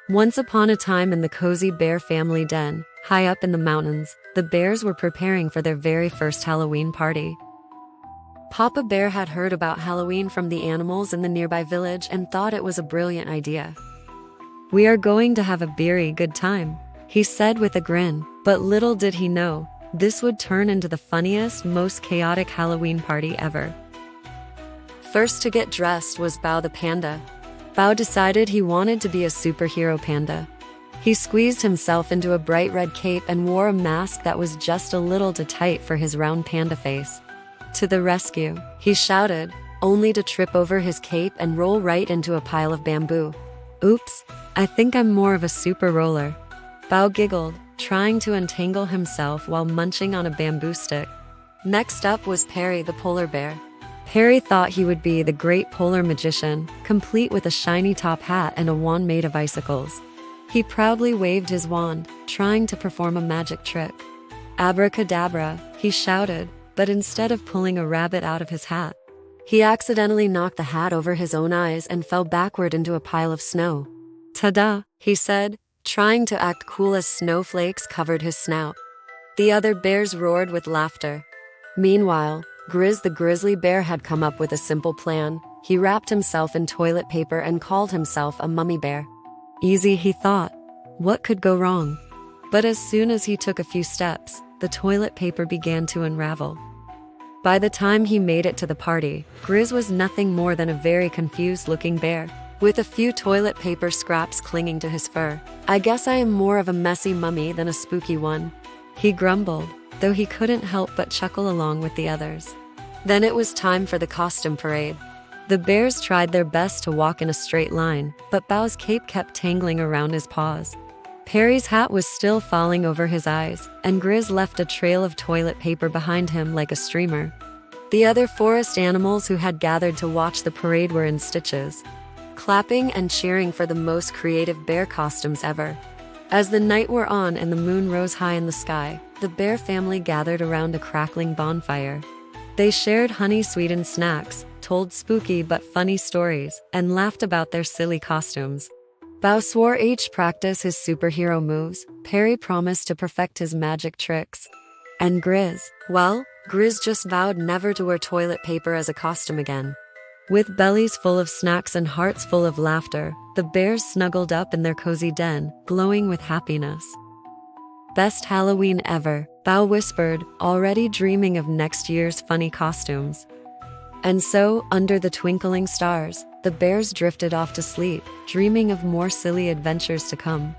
Once upon a time in the cozy bear family den, high up in the mountains, the bears were preparing for their very first Halloween party. Papa Bear had heard about Halloween from the animals in the nearby village and thought it was a brilliant idea. "We are going to have a very good time," he said with a grin, but little did he know, this would turn into the funniest, most chaotic Halloween party ever. First to get dressed was Bao the panda. Bao decided he wanted to be a superhero panda. He squeezed himself into a bright red cape and wore a mask that was just a little too tight for his round panda face. "To the rescue," he shouted, only to trip over his cape and roll right into a pile of bamboo. "Oops, I think I'm more of a super roller." Bao giggled, trying to untangle himself while munching on a bamboo stick. Next up was Perry the polar bear. Perry thought he would be the great polar magician, complete with a shiny top hat and a wand made of icicles. He proudly waved his wand, trying to perform a magic trick. "Abracadabra," he shouted, but instead of pulling a rabbit out of his hat, he accidentally knocked the hat over his own eyes and fell backward into a pile of snow. "Ta-da," he said, trying to act cool as snowflakes covered his snout. The other bears roared with laughter. Meanwhile, Grizz the grizzly bear had come up with a simple plan. He wrapped himself in toilet paper and called himself a mummy bear. Easy, he thought. What could go wrong? But as soon as he took a few steps, the toilet paper began to unravel. By the time he made it to the party, Grizz was nothing more than a very confused-looking bear, with a few toilet paper scraps clinging to his fur. "I guess I am more of a messy mummy than a spooky one," he grumbled, though he couldn't help but chuckle along with the others. Then it was time for the costume parade. The bears tried their best to walk in a straight line, but Bao's cape kept tangling around his paws. Perry's hat was still falling over his eyes, and Grizz left a trail of toilet paper behind him like a streamer. The other forest animals who had gathered to watch the parade were in stitches, clapping and cheering for the most creative bear costumes ever. As the night wore on and the moon rose high in the sky, the bear family gathered around a crackling bonfire. They shared honey-sweetened snacks, told spooky but funny stories, and laughed about their silly costumes. Bao swore each practice his superhero moves. Perry promised to perfect his magic tricks. And Grizz, well, Grizz just vowed never to wear toilet paper as a costume again. With bellies full of snacks and hearts full of laughter, the bears snuggled up in their cozy den, glowing with happiness. "Best Halloween ever," Bao whispered, already dreaming of next year's funny costumes. And so, under the twinkling stars, the bears drifted off to sleep, dreaming of more silly adventures to come.